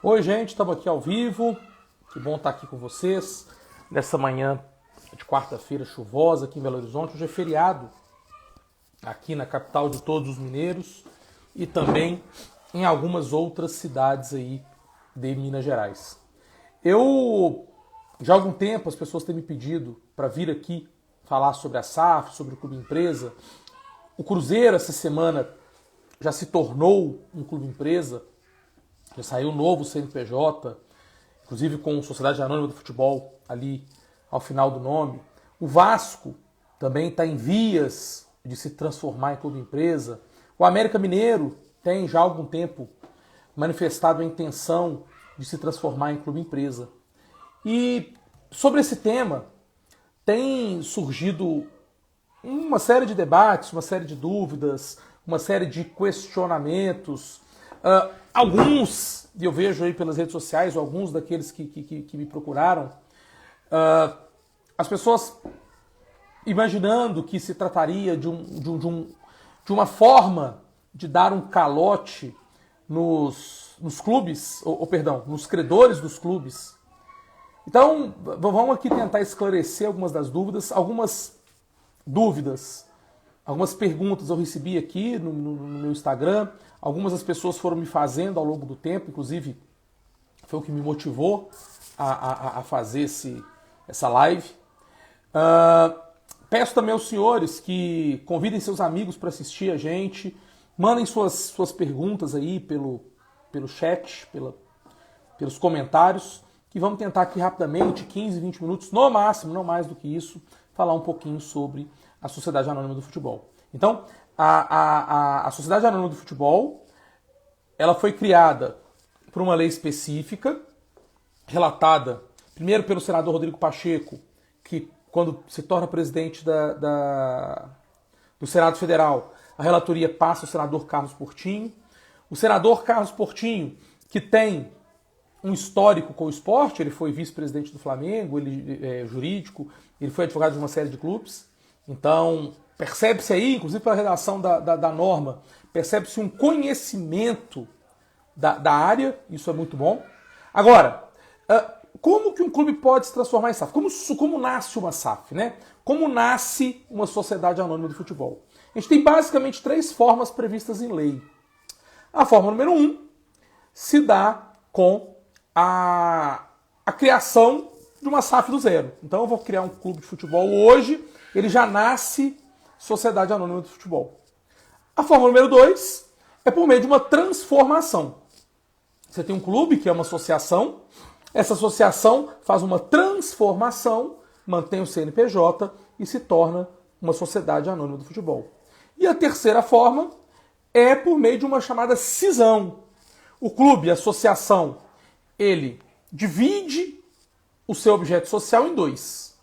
Oi, gente, estamos aqui ao vivo. Que bom estar aqui com vocês nessa manhã de quarta-feira chuvosa aqui em Belo Horizonte. Hoje é feriado aqui na capital de todos os mineiros e também em algumas outras cidades aí de Minas Gerais. Já há algum tempo as pessoas têm me pedido para vir aqui falar sobre a SAF, sobre o Clube Empresa. O Cruzeiro essa semana já se tornou um Clube Empresa. Já saiu um novo CNPJ, inclusive com Sociedade Anônima do Futebol ali ao final do nome. O Vasco também está em vias de se transformar em clube empresa. O América Mineiro tem já há algum tempo manifestado a intenção de se transformar em clube empresa. E sobre esse tema tem surgido uma série de debates, uma série de dúvidas, uma série de questionamentos. Alguns, e eu vejo aí pelas redes sociais, alguns daqueles que me procuraram, as pessoas imaginando que se trataria de uma forma de dar um calote nos clubes, nos credores dos clubes. Então, vamos aqui tentar esclarecer algumas das dúvidas, algumas perguntas eu recebi aqui no meu Instagram, algumas das pessoas foram me fazendo ao longo do tempo, inclusive foi o que me motivou a fazer essa live. Peço também aos senhores que convidem seus amigos para assistir a gente, mandem suas perguntas aí pelo chat, pelos comentários, que vamos tentar aqui rapidamente, 15, 20 minutos, no máximo, não mais do que isso, falar um pouquinho sobre a Sociedade Anônima do Futebol. Então, a Sociedade Anônima do Futebol, ela foi criada por uma lei específica, relatada primeiro pelo senador Rodrigo Pacheco, que quando se torna presidente do Senado Federal, a relatoria passa ao senador Carlos Portinho. O senador Carlos Portinho, que tem um histórico com o esporte, ele foi vice-presidente do Flamengo, ele é jurídico, ele foi advogado de uma série de clubes. Então, percebe-se aí, inclusive pela redação da norma, percebe-se um conhecimento da área, isso é muito bom. Agora, como que um clube pode se transformar em SAF? Como nasce uma SAF, né? Como nasce uma Sociedade Anônima do Futebol? A gente tem basicamente 3 formas previstas em lei. A forma número 1 se dá com a criação de uma SAF do zero. Então eu vou criar um clube de futebol hoje, ele já nasce Sociedade Anônima do Futebol. A forma número 2 é por meio de uma transformação. Você tem um clube, que é uma associação, essa associação faz uma transformação, mantém o CNPJ e se torna uma Sociedade Anônima do Futebol. E a terceira forma é por meio de uma chamada cisão. O clube, a associação, ele divide o seu objeto social em 2.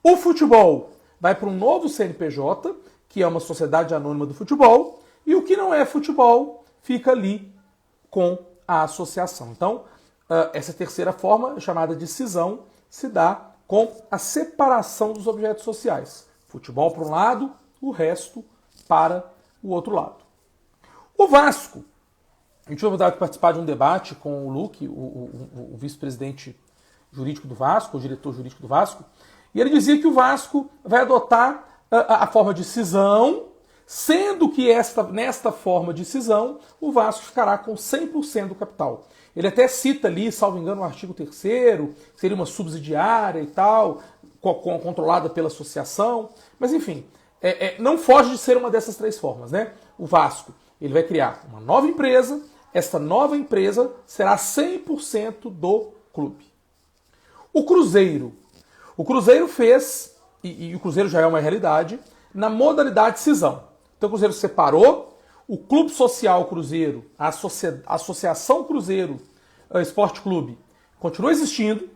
O futebol vai para um novo CNPJ, que é uma Sociedade Anônima do Futebol, e o que não é futebol fica ali com a associação. Então, essa terceira forma, chamada de cisão, se dá com a separação dos objetos sociais. Futebol para um lado, o resto para o outro lado. O Vasco, a gente vai participar de um debate com o Luque, o vice-presidente jurídico do Vasco, o diretor jurídico do Vasco, e ele dizia que o Vasco vai adotar a forma de cisão, sendo que nesta forma de cisão, o Vasco ficará com 100% do capital. Ele até cita ali, salvo engano, o artigo 3º, seria uma subsidiária e tal, controlada pela associação, mas enfim, não foge de ser uma dessas 3 formas, né? O Vasco, ele vai criar uma nova empresa, esta nova empresa será 100% do clube. O Cruzeiro fez, e o Cruzeiro já é uma realidade, na modalidade cisão. Então o Cruzeiro separou, o Clube Social Cruzeiro, a Associação Cruzeiro Esporte Clube, continua existindo,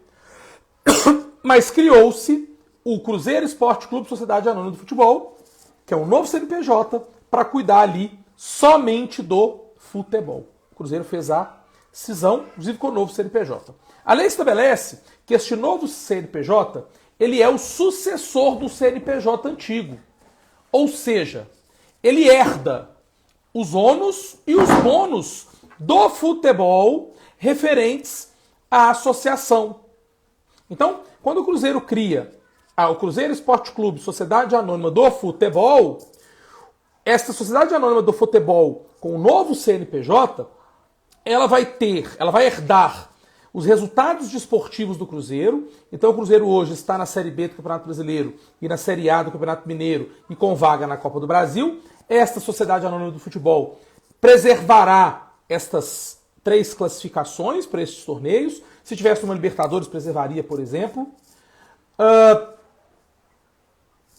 mas criou-se o Cruzeiro Esporte Clube Sociedade Anônima do Futebol, que é um novo CNPJ, para cuidar ali somente do futebol. O Cruzeiro fez a cisão, inclusive com o novo CNPJ. A lei estabelece que este novo CNPJ, ele é o sucessor do CNPJ antigo. Ou seja, ele herda os ônus e os bônus do futebol referentes à associação. Então, quando o Cruzeiro cria o Cruzeiro Esporte Clube Sociedade Anônima do Futebol, esta Sociedade Anônima do Futebol, com o novo CNPJ, ela vai herdar os resultados desportivos do Cruzeiro. Então o Cruzeiro hoje está na Série B do Campeonato Brasileiro e na Série A do Campeonato Mineiro e com vaga na Copa do Brasil. Esta Sociedade Anônima do Futebol preservará estas 3 classificações para estes torneios. Se tivesse uma Libertadores, preservaria, por exemplo.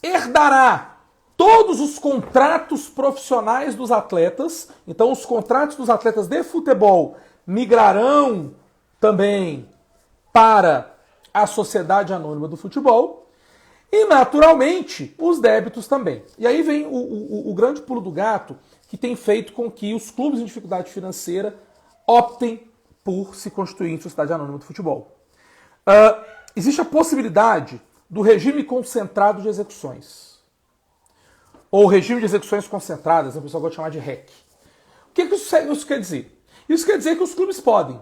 Herdará todos os contratos profissionais dos atletas. Então os contratos dos atletas de futebol migrarão também para a Sociedade Anônima do Futebol. E, naturalmente, os débitos também. E aí vem o grande pulo do gato que tem feito com que os clubes em dificuldade financeira optem por se constituir em Sociedade Anônima do Futebol. Existe a possibilidade do regime concentrado de execuções. Ou regime de execuções concentradas, o pessoal gosta de chamar de REC. O que isso quer dizer? Isso quer dizer que os clubes podem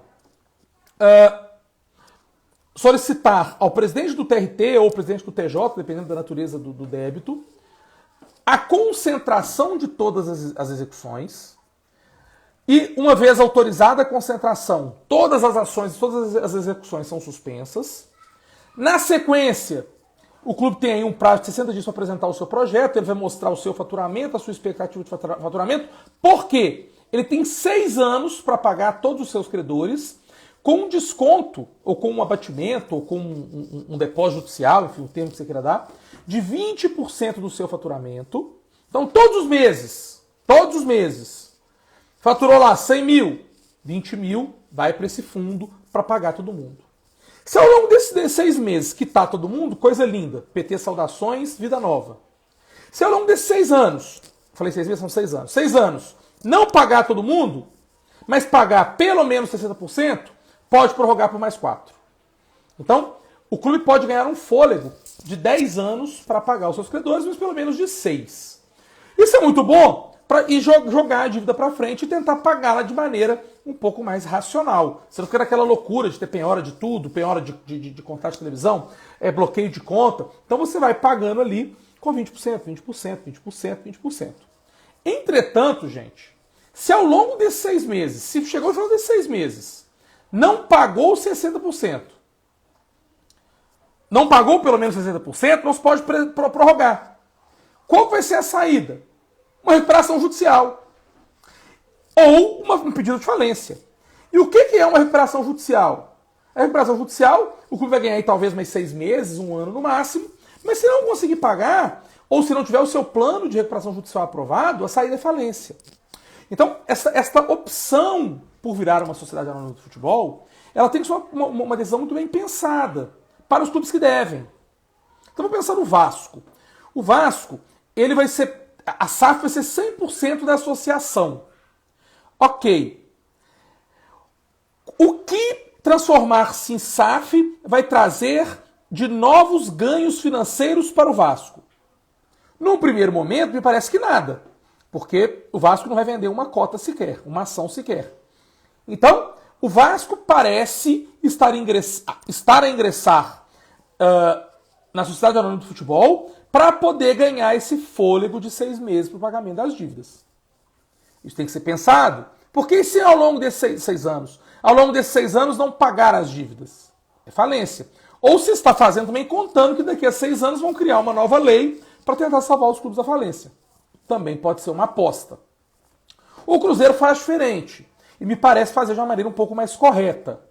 solicitar ao presidente do TRT ou ao presidente do TJ, dependendo da natureza do débito, a concentração de todas as execuções e, uma vez autorizada a concentração, todas as ações, todas as execuções são suspensas. Na sequência, o clube tem aí um prazo de 60 dias para apresentar o seu projeto, ele vai mostrar o seu faturamento, a sua expectativa de faturamento. Por quê? Ele tem 6 anos para pagar todos os seus credores, com um desconto, ou com um abatimento, ou com um depósito judicial, enfim, o termo que você queira dar, de 20% do seu faturamento. Então, todos os meses, faturou lá 100 mil, 20 mil vai para esse fundo para pagar todo mundo. Se ao longo desses 6 meses quitar todo mundo, coisa linda, PT saudações, vida nova. Se ao longo desses 6 anos, falei 6 meses, são 6 anos, 6 anos, não pagar todo mundo, mas pagar pelo menos 60%, pode prorrogar por mais 4. Então, o clube pode ganhar um fôlego de 10 anos para pagar os seus credores, mas pelo menos de 6. Isso é muito bom para ir jogar a dívida para frente e tentar pagá-la de maneira um pouco mais racional. Você não quer aquela loucura de ter penhora de tudo, penhora de contrato de televisão, bloqueio de conta. Então você vai pagando ali com 20%, 20%, 20%, 20%. Entretanto, gente, se ao longo desses 6 meses, se chegou ao final desses 6 meses, não pagou 60%, não pagou pelo menos 60%, não se pode prorrogar. Qual vai ser a saída? Uma recuperação judicial. Ou um pedido de falência. E o que é uma recuperação judicial? A recuperação judicial, o clube vai ganhar aí talvez mais 6 meses, 1 ano no máximo, mas se não conseguir pagar, ou se não tiver o seu plano de recuperação judicial aprovado, a saída é falência. Então, esta opção por virar uma sociedade anônima do futebol, ela tem que ser uma decisão muito bem pensada para os clubes que devem. Então, vamos pensar no Vasco. O Vasco, ele vai ser... A SAF vai ser 100% da associação. Ok. O que transformar-se em SAF vai trazer de novos ganhos financeiros para o Vasco? Num primeiro momento, me parece que nada. Porque o Vasco não vai vender uma cota sequer, uma ação sequer. Então, o Vasco parece estar a ingressar na Sociedade Anônima do Futebol para poder ganhar esse fôlego de 6 meses para o pagamento das dívidas. Isso tem que ser pensado. Porque se ao longo desses 6 anos não pagar as dívidas? É falência. Ou se está fazendo também contando que daqui a 6 anos vão criar uma nova lei para tentar salvar os clubes da falência. Também pode ser uma aposta. O Cruzeiro faz diferente. E me parece fazer de uma maneira um pouco mais correta.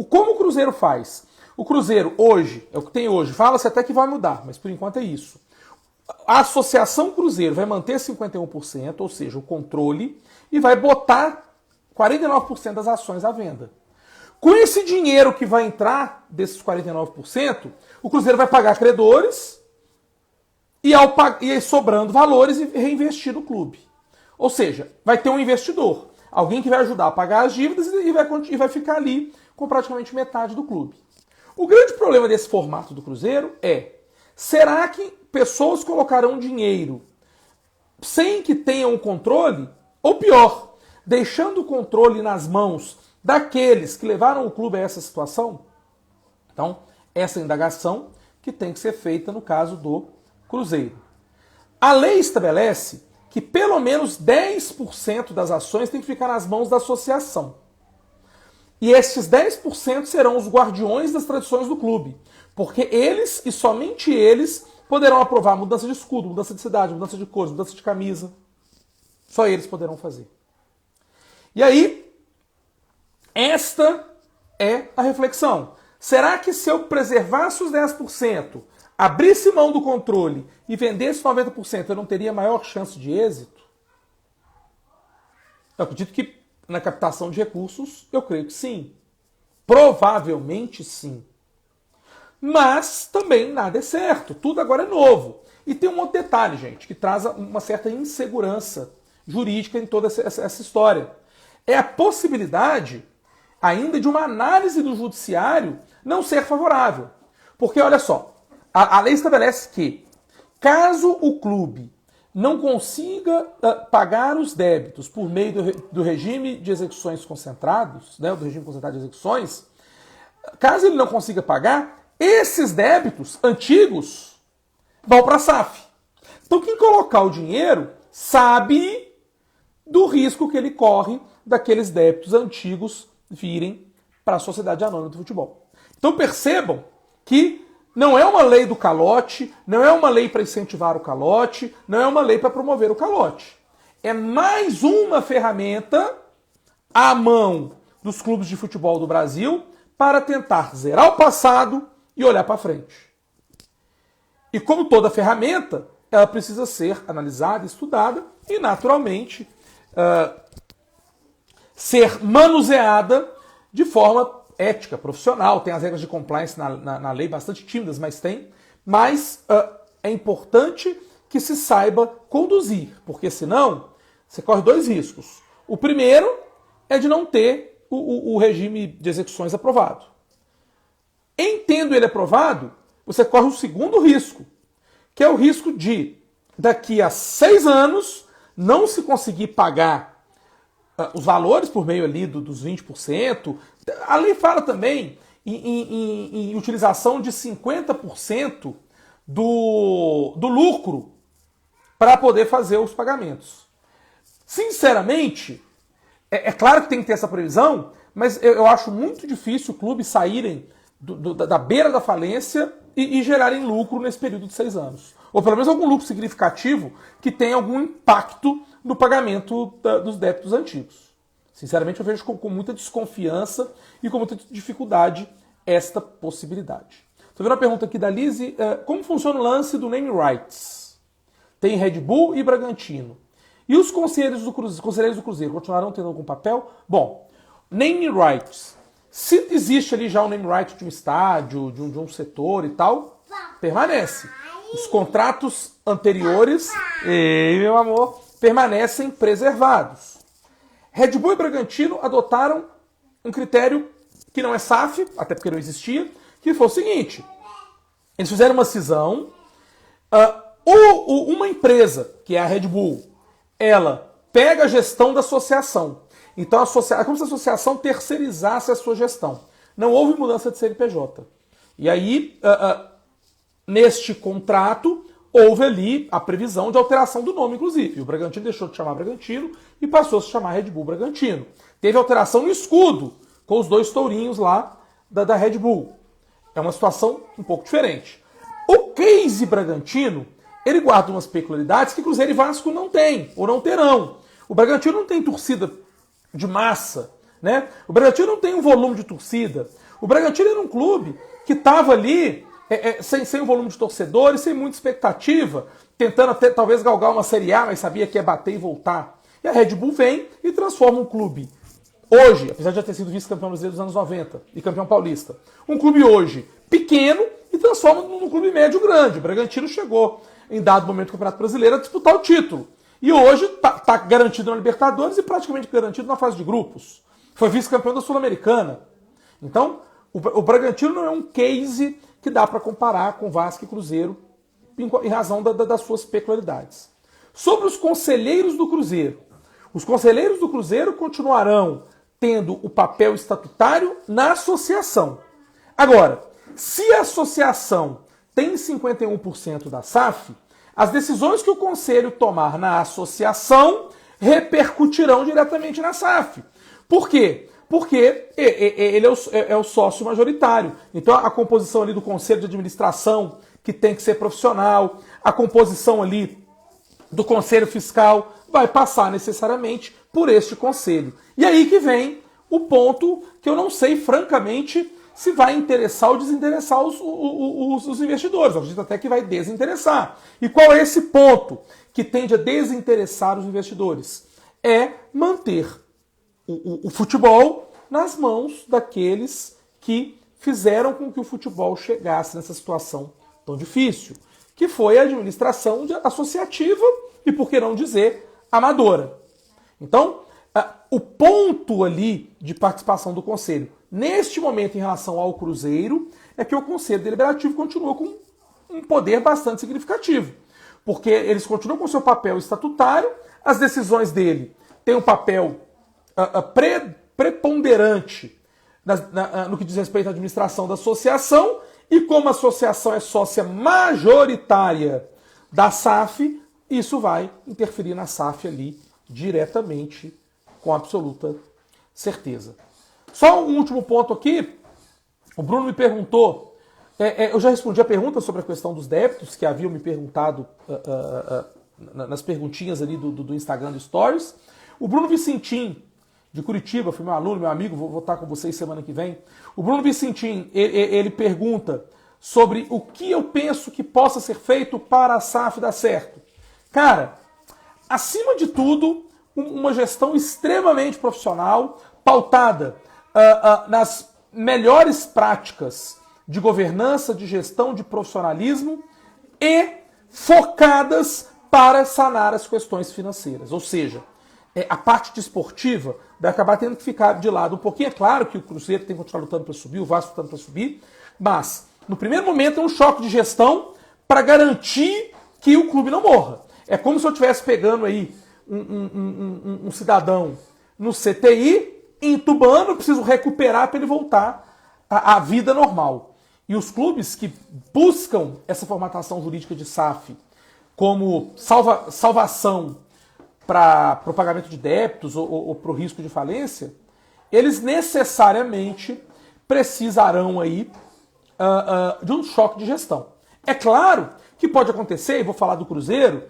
Como o Cruzeiro faz? O Cruzeiro hoje, é o que tem hoje, fala-se até que vai mudar, mas por enquanto é isso. A Associação Cruzeiro vai manter 51%, ou seja, o controle, e vai botar 49% das ações à venda. Com esse dinheiro que vai entrar desses 49%, o Cruzeiro vai pagar credores e aí sobrando valores e reinvestir no clube. Ou seja, vai ter um investidor, alguém que vai ajudar a pagar as dívidas e vai ficar ali com praticamente metade do clube. O grande problema desse formato do Cruzeiro é, será que pessoas colocarão dinheiro sem que tenham um controle? Ou pior, deixando o controle nas mãos daqueles que levaram o clube a essa situação? Então, essa indagação que tem que ser feita no caso do Cruzeiro. A lei estabelece que pelo menos 10% das ações tem que ficar nas mãos da associação. E esses 10% serão os guardiões das tradições do clube, porque eles e somente eles poderão aprovar mudança de escudo, mudança de cidade, mudança de cores, mudança de camisa. Só eles poderão fazer. E aí, esta é a reflexão. Será que se eu preservasse os 10%, abrisse mão do controle e vendesse 90%, eu não teria maior chance de êxito? Eu acredito que na captação de recursos, eu creio que sim. Provavelmente sim. Mas também nada é certo. Tudo agora é novo. E tem um outro detalhe, gente, que traz uma certa insegurança jurídica em toda essa história. É a possibilidade ainda de uma análise do judiciário não ser favorável. Porque, olha só, a lei estabelece que, caso o clube não consiga pagar os débitos por meio do regime de execuções concentrados, né, do regime concentrado de execuções, caso ele não consiga pagar, esses débitos antigos vão para a SAF. Então quem colocar o dinheiro sabe do risco que ele corre daqueles débitos antigos virem para a Sociedade Anônima do Futebol. Então percebam que não é uma lei do calote, não é uma lei para incentivar o calote, não é uma lei para promover o calote. É mais uma ferramenta à mão dos clubes de futebol do Brasil para tentar zerar o passado e olhar para frente. E como toda ferramenta, ela precisa ser analisada, estudada e, naturalmente, ser manuseada de forma ética, profissional. Tem as regras de compliance na lei bastante tímidas, mas tem. Mas é importante que se saiba conduzir, porque senão você corre dois riscos. O primeiro é de não ter o regime de execuções aprovado. Em tendo ele aprovado, você corre o segundo risco, que é o risco de, daqui a 6 anos, não se conseguir pagar os valores por meio ali dos 20%. A lei fala também em utilização de 50% do lucro para poder fazer os pagamentos. Sinceramente, é claro que tem que ter essa previsão, mas eu acho muito difícil o clube saírem da beira da falência e gerarem lucro nesse período de 6 anos. Ou pelo menos algum lucro significativo que tenha algum impacto no pagamento dos débitos antigos. Sinceramente, eu vejo com muita desconfiança e com muita dificuldade esta possibilidade. Estou vendo uma pergunta aqui da Lizzie. Como funciona o lance do name rights? Tem Red Bull e Bragantino. E os conselheiros do Cruzeiro continuarão tendo algum papel? Bom, name rights. Se existe ali já um name right de um estádio, de um setor e tal, permanece. Os contratos anteriores, meu amor, permanecem preservados. Red Bull e Bragantino adotaram um critério que não é SAF, até porque não existia, que foi o seguinte: eles fizeram uma cisão, uma empresa, que é a Red Bull, ela pega a gestão da associação. Então é como se a associação terceirizasse a sua gestão. Não houve mudança de CNPJ. E aí, neste contrato, houve ali a previsão de alteração do nome, inclusive. O Bragantino deixou de chamar Bragantino e passou a se chamar Red Bull Bragantino. Teve alteração no escudo, com os 2 tourinhos lá da Red Bull. É uma situação um pouco diferente. O case Bragantino, ele guarda umas peculiaridades que Cruzeiro e Vasco não têm, ou não terão. O Bragantino não tem torcida de massa, né? O Bragantino não tem um volume de torcida. O Bragantino era um clube que estava ali sem um volume de torcedores, sem muita expectativa, tentando até talvez galgar uma Série A, mas sabia que ia bater e voltar. E a Red Bull vem e transforma um clube hoje, apesar de já ter sido vice-campeão brasileiro dos anos 90 e campeão paulista, um clube hoje pequeno e transforma num clube médio grande. O Bragantino chegou em dado momento do Campeonato Brasileiro a disputar o título. E hoje está garantido na Libertadores e praticamente garantido na fase de grupos. Foi vice-campeão da Sul-Americana. Então, o Bragantino não é um case que dá para comparar com Vasco e Cruzeiro em razão das suas peculiaridades. Sobre os conselheiros do Cruzeiro. Os conselheiros do Cruzeiro continuarão tendo o papel estatutário na associação. Agora, se a associação tem 51% da SAF, as decisões que o conselho tomar na associação repercutirão diretamente na SAF. Por quê? Porque ele é o sócio majoritário. Então a composição ali do conselho de administração, que tem que ser profissional, a composição ali do conselho fiscal vai passar necessariamente por este conselho. E aí que vem o ponto que eu não sei, francamente, se vai interessar ou desinteressar os investidores. Eu acredito até que vai desinteressar. E qual é esse ponto que tende a desinteressar os investidores? É manter o futebol nas mãos daqueles que fizeram com que o futebol chegasse nessa situação tão difícil, que foi a administração associativa e, por que não dizer, amadora. Então, o ponto ali de participação do Conselho, neste momento em relação ao Cruzeiro, é que o Conselho Deliberativo continua com um poder bastante significativo, porque eles continuam com seu papel estatutário, as decisões dele têm um papel preponderante no que diz respeito à administração da associação, e como a associação é sócia majoritária da SAF, isso vai interferir na SAF ali diretamente, com absoluta certeza. Só um último ponto aqui, o Bruno me perguntou, eu já respondi a pergunta sobre a questão dos débitos, que haviam me perguntado nas perguntinhas ali do Instagram do Stories. O Bruno Vicentim, de Curitiba, foi meu aluno, meu amigo, vou estar com vocês semana que vem. O Bruno Vicentim, ele pergunta sobre o que eu penso que possa ser feito para a SAF dar certo. Cara, acima de tudo, uma gestão extremamente profissional, pautada nas melhores práticas de governança, de gestão, de profissionalismo e focadas para sanar as questões financeiras. Ou seja, a parte desportiva vai acabar tendo que ficar de lado um pouquinho. É claro que o Cruzeiro tem que continuar lutando para subir, o Vasco lutando para subir, mas no primeiro momento é um choque de gestão para garantir que o clube não morra. É como se eu estivesse pegando aí um cidadão no CTI, entubando, preciso recuperar para ele voltar à vida normal. E os clubes que buscam essa formatação jurídica de SAF como salvação para o pagamento de débitos ou para o risco de falência, eles necessariamente precisarão aí de um choque de gestão. É claro que pode acontecer, e vou falar do Cruzeiro,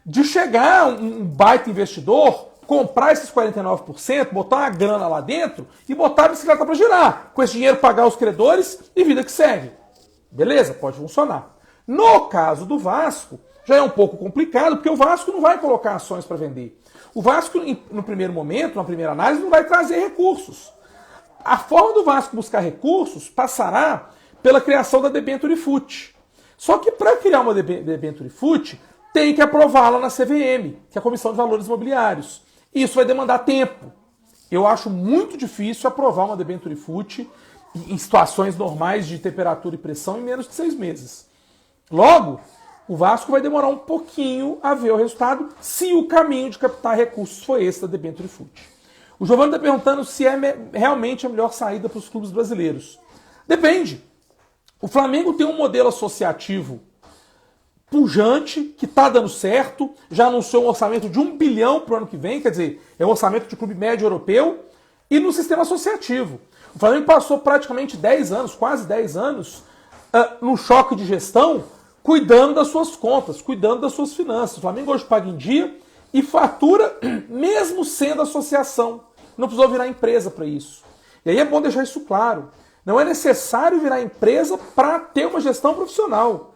de chegar um baita investidor, comprar esses 49%, botar uma grana lá dentro e botar a bicicleta para girar. Com esse dinheiro pagar os credores e vida que segue. Beleza? Pode funcionar. No caso do Vasco, já é um pouco complicado, porque o Vasco não vai colocar ações para vender. O Vasco, no primeiro momento, na primeira análise, não vai trazer recursos. A forma do Vasco buscar recursos passará pela criação da Debenture Fut. Só que para criar uma Debenture Fut, tem que aprová-la na CVM, que é a Comissão de Valores Imobiliários. Isso vai demandar tempo. Eu acho muito difícil aprovar uma Debenture Fut em situações normais de temperatura e pressão em menos de 6 meses. Logo, o Vasco vai demorar um pouquinho a ver o resultado, se o caminho de captar recursos foi esse da Debenture Fut. O Giovanni está perguntando se é realmente a melhor saída para os clubes brasileiros. Depende. O Flamengo tem um modelo associativo pujante, que está dando certo, já anunciou um orçamento de 1 bilhão para o ano que vem, quer dizer, é um orçamento de clube médio europeu, e no sistema associativo. O Flamengo passou praticamente 10 anos, quase 10 anos, num choque de gestão, cuidando das suas contas, cuidando das suas finanças. O Flamengo hoje paga em dia e fatura mesmo sendo associação. Não precisou virar empresa para isso. E aí é bom deixar isso claro. Não é necessário virar empresa para ter uma gestão profissional.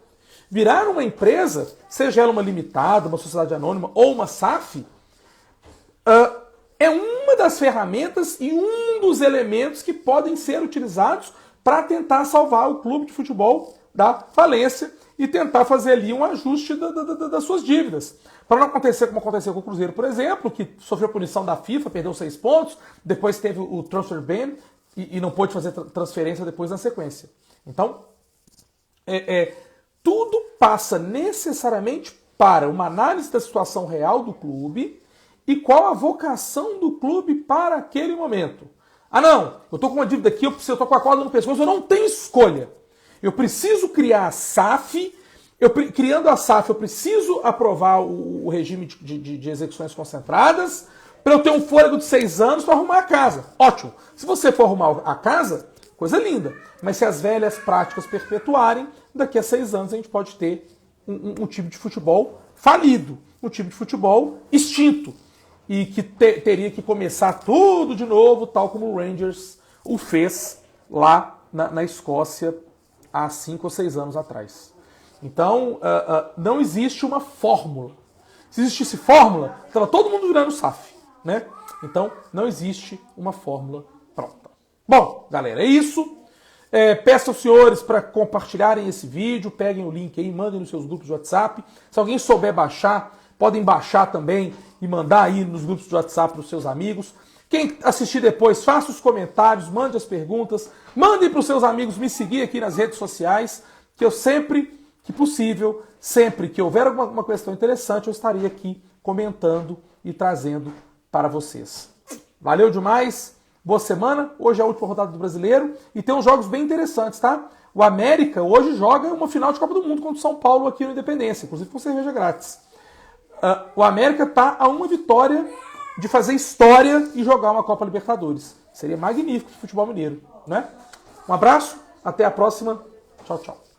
Virar uma empresa, seja ela uma limitada, uma sociedade anônima ou uma SAF, é uma das ferramentas e um dos elementos que podem ser utilizados para tentar salvar o clube de futebol da falência e tentar fazer ali um ajuste das suas dívidas. Para não acontecer como aconteceu com o Cruzeiro, por exemplo, que sofreu punição da FIFA, perdeu 6 pontos, depois teve o transfer ban e não pôde fazer transferência depois na sequência. Então, tudo passa necessariamente para uma análise da situação real do clube e qual a vocação do clube para aquele momento. Ah não, eu estou com uma dívida aqui, eu estou com a corda no pescoço, eu não tenho escolha. Eu preciso criar a SAF, criando a SAF eu preciso aprovar o regime de execuções concentradas para eu ter um fôlego de 6 anos para arrumar a casa. Ótimo, se você for arrumar a casa, coisa linda. Mas se as velhas práticas perpetuarem, daqui a 6 anos a gente pode ter um time de futebol falido, um time de futebol extinto. E que teria que começar tudo de novo, tal como o Rangers o fez lá na Escócia há 5 ou 6 anos atrás. Então, não existe uma fórmula. Se existisse fórmula, estava todo mundo virando SAF, né? Então, não existe uma fórmula pronta. Bom, galera, é isso. Peço aos senhores para compartilharem esse vídeo, peguem o link aí, mandem nos seus grupos de WhatsApp. Se alguém souber baixar, podem baixar também e mandar aí nos grupos de WhatsApp para os seus amigos. Quem assistir depois, faça os comentários, mande as perguntas, mandem para os seus amigos me seguir aqui nas redes sociais, que eu sempre que possível, sempre que houver alguma questão interessante, eu estaria aqui comentando e trazendo para vocês. Valeu demais, boa semana, hoje é a última rodada do Brasileiro e tem uns jogos bem interessantes, tá? O América hoje joga uma final de Copa do Mundo contra o São Paulo aqui no Independência, inclusive com cerveja grátis. O América está a uma vitória de fazer história e jogar uma Copa Libertadores. Seria magnífico para o futebol mineiro, né? Um abraço, até a próxima. Tchau, tchau.